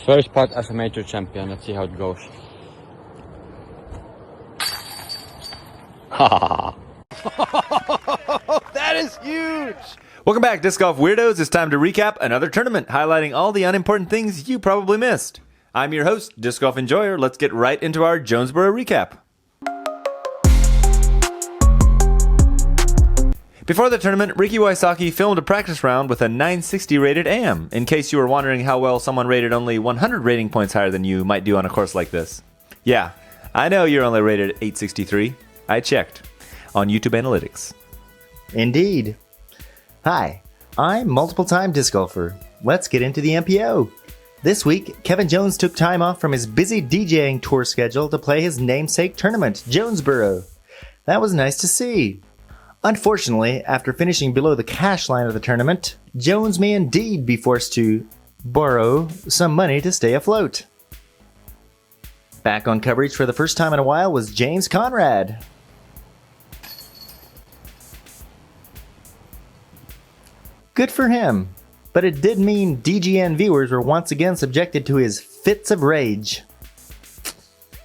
First putt as a major champion. Let's see how it goes. Ha! That is huge! Welcome back, Disc Golf Weirdos. It's time to recap another tournament, highlighting all the unimportant things you probably missed. I'm your host, Disc Golf Enjoyer. Let's get right into our Jonesboro recap. Before the tournament, Ricky Wysocki filmed a practice round with a 960 rated AM, in case you were wondering how well someone rated only 100 rating points higher than you might do on a course like this. Yeah, I know you're only rated 863. I checked on YouTube Analytics. Indeed. Hi, I'm multiple-time disc golfer. Let's get into the MPO. This week, Kevin Jones took time off from his busy DJing tour schedule to play his namesake tournament, Jonesboro. That was nice to see. Unfortunately, after finishing below the cash line of the tournament, Jones may indeed be forced to borrow some money to stay afloat. Back on coverage for the first time in a while was James Conrad. Good for him, but it did mean DGN viewers were once again subjected to his fits of rage.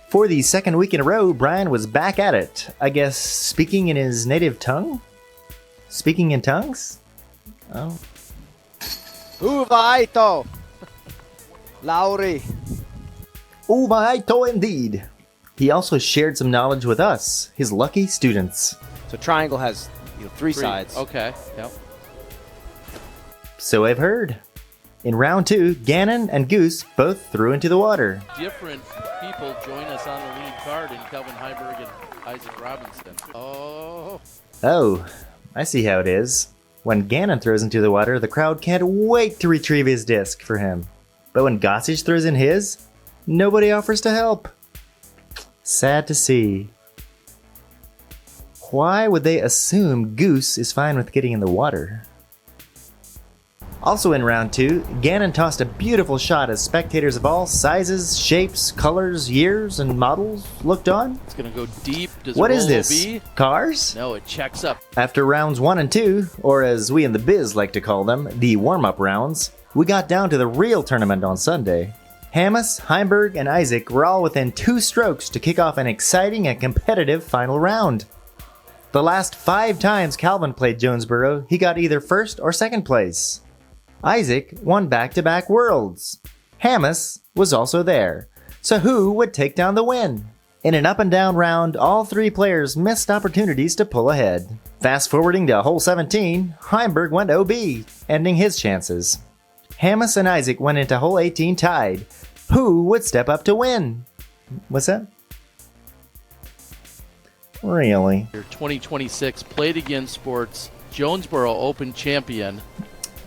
For the second week in a row, Brian was back at it. I guess speaking in his native tongue? Speaking in tongues? Oh. Uvaito! Lauri. Uvaito indeed. He also shared some knowledge with us, his lucky students. So triangle has three sides. Okay, yep. So I've heard. In round 2, Gannon and Goose both threw into the water. Different people join us on the lead card in Kelvin Heiberg and Isaac Robinson. Oh. Oh, I see how it is. When Gannon throws into the water, the crowd can't wait to retrieve his disc for him. But when Gossage throws in his, nobody offers to help. Sad to see. Why would they assume Goose is fine with getting in the water? Also in round 2, Gannon tossed a beautiful shot as spectators of all sizes, shapes, colors, years, and models looked on. It's going to go deep. Does What it is roll this? OB? Cars? No, it checks up. After rounds 1 and 2, or as we in the biz like to call them, the warm-up rounds, we got down to the real tournament on Sunday. Hammes, Heimberg, and Isaac were all within 2 strokes to kick off an exciting and competitive final round. The last 5 times Calvin played Jonesboro, he got either first or second place. Isaac won back-to-back Worlds. Hammes was also there. So who would take down the win? In an up-and-down round, all 3 players missed opportunities to pull ahead. Fast-forwarding to hole 17, Heimberg went OB, ending his chances. Hammes and Isaac went into hole 18 tied. Who would step up to win? What's that? Really? Your 2026 Played Again Sports Jonesboro Open champion,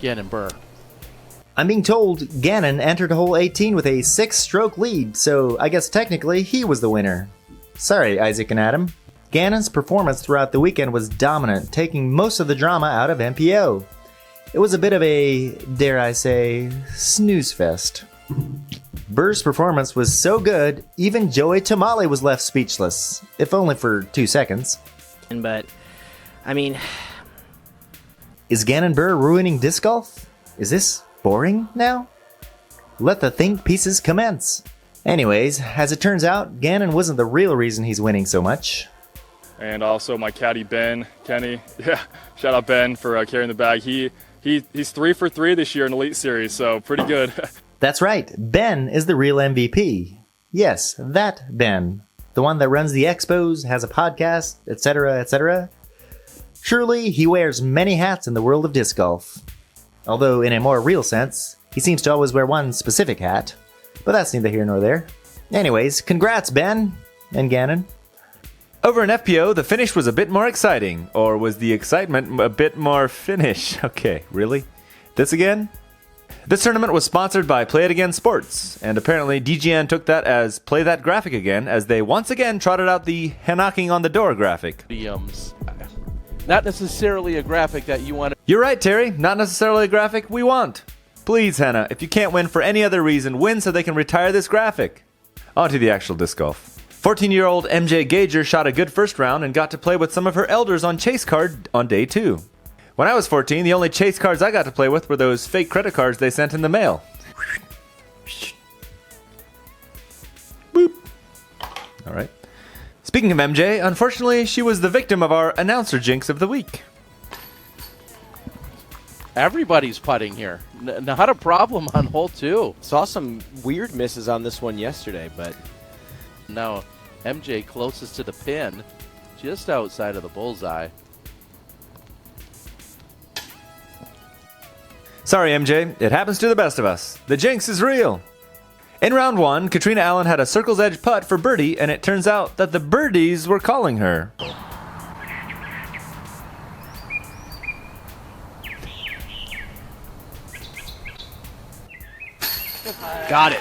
Gannon Buhr. I'm being told Gannon entered hole 18 with a 6-stroke lead, so I guess technically he was the winner. Sorry, Isaac and Adam. Gannon's performance throughout the weekend was dominant, taking most of the drama out of MPO. It was a bit of a, dare I say, snooze fest. Buhr's performance was so good, even Joey Tamale was left speechless, if only for 2 seconds. But, I mean... Is Gannon Buhr ruining disc golf? Is this boring now? Let the think pieces commence. Anyways, as it turns out, Gannon wasn't the real reason he's winning so much. And also my caddy Ben, Kenny. Yeah, shout out Ben for carrying the bag. He's 3 for 3 this year in Elite Series, so pretty good. That's right, Ben is the real MVP. Yes, that Ben. The one that runs the expos, has a podcast, etc., etc. Surely, he wears many hats in the world of disc golf. Although, in a more real sense, he seems to always wear one specific hat. But that's neither here nor there. Anyways, congrats, Ben and Gannon. Over in FPO, the finish was a bit more exciting. Or was the excitement a bit more finish? Okay, really? This again? This tournament was sponsored by Play It Again Sports, and apparently DGN took that as Play That Graphic Again, as they once again trotted out the knocking on the door graphic. Not necessarily a graphic that you want to... You're right, Terry. Not necessarily a graphic we want. Please, Hannah, if you can't win for any other reason, win so they can retire this graphic. On to the actual disc golf. 14-year-old MJ Gager shot a good first round and got to play with some of her elders on Chase Card on day 2. When I was 14, the only Chase cards I got to play with were those fake credit cards they sent in the mail. right? Speaking of MJ, unfortunately, she was the victim of our announcer jinx of the week. Everybody's putting here. Not a problem on hole 2. Saw some weird misses on this one yesterday, but Now, MJ closest to the pin, just outside of the bullseye. Sorry, MJ. It happens to the best of us. The jinx is real. In round 1, Katrina Allen had a circle's edge putt for birdie, and it turns out that the birdies were calling her. got it.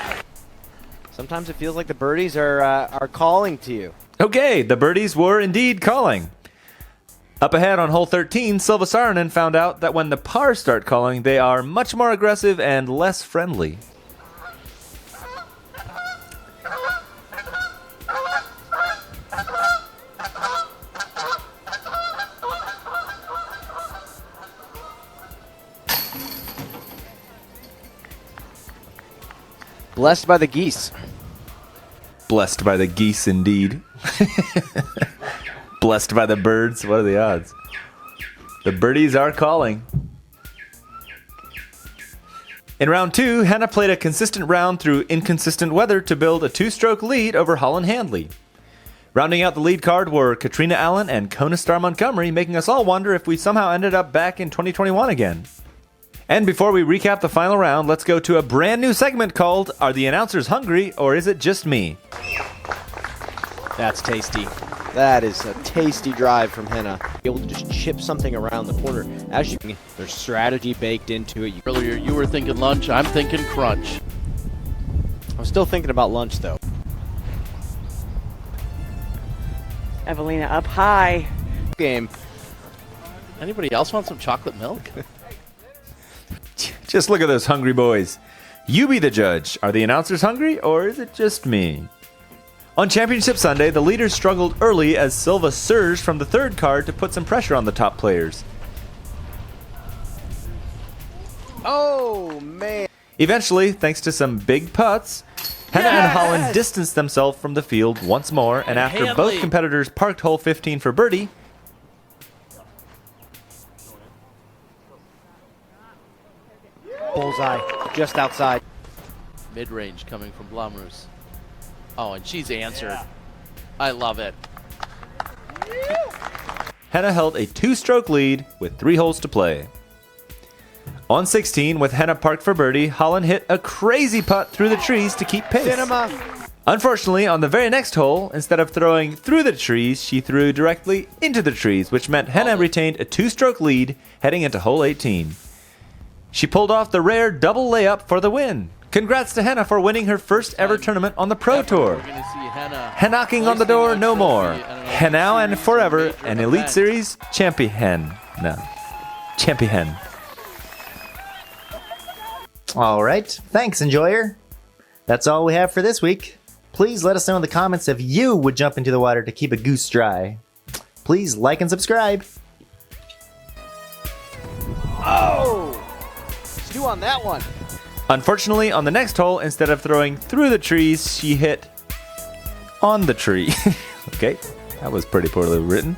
Sometimes it feels like the birdies are calling to you. Okay, the birdies were indeed calling. Up ahead on hole 13, Silva Saarinen found out that when the pars start calling, they are much more aggressive and less friendly. Blessed by the geese. Blessed by the geese, indeed. Blessed by the birds. What are the odds? The birdies are calling. In round 2, Hannah played a consistent round through inconsistent weather to build a 2-stroke lead over Holland Handley. Rounding out the lead card were Katrina Allen and Kona Star Montgomery, making us all wonder if we somehow ended up back in 2021 again. And before we recap the final round, let's go to a brand new segment called Are the Announcers Hungry or Is It Just Me? That's tasty. That is a tasty drive from Henna. Able to just chip something around the corner. As you can, there's strategy baked into it. Earlier, you were thinking lunch. I'm thinking crunch. I'm still thinking about lunch, though. Evelina up high. Game. Anybody else want some chocolate milk? Just look at those hungry boys. You be the judge. Are the announcers hungry or is it just me? On Championship Sunday, the leaders struggled early as Silva surged from the third card to put some pressure on the top players. Oh, man. Eventually, thanks to some big putts, Henna and Holland distanced themselves from the field once more, and after both Handley. competitors parked hole 15 for birdie, Bullseye. Just outside. Mid-range coming from Blomroos. Oh, and she's answered. I love it. Henna held a 2-stroke lead with 3 holes to play. On 16, with Henna parked for birdie, Holland hit a crazy putt through the trees to keep pace. Cinema. Unfortunately, on the very next hole, instead of throwing through the trees, she threw directly into the trees, which meant Henna retained a 2-stroke lead heading into hole 18. She pulled off the rare double layup for the win. Congrats to Henna for winning her first ever tournament on the Pro Tour. We're going to see Henna Knocking on the door, no more. Now and forever, an Elite event. Series champion. No, champion. All right. Thanks, enjoyer. That's all we have for this week. Please let us know in the comments if you would jump into the water to keep a goose dry. Please like and subscribe. Oh! Stew on that one. Unfortunately, on the next hole, instead of throwing through the trees, she hit on the tree. Okay, that was pretty poorly written.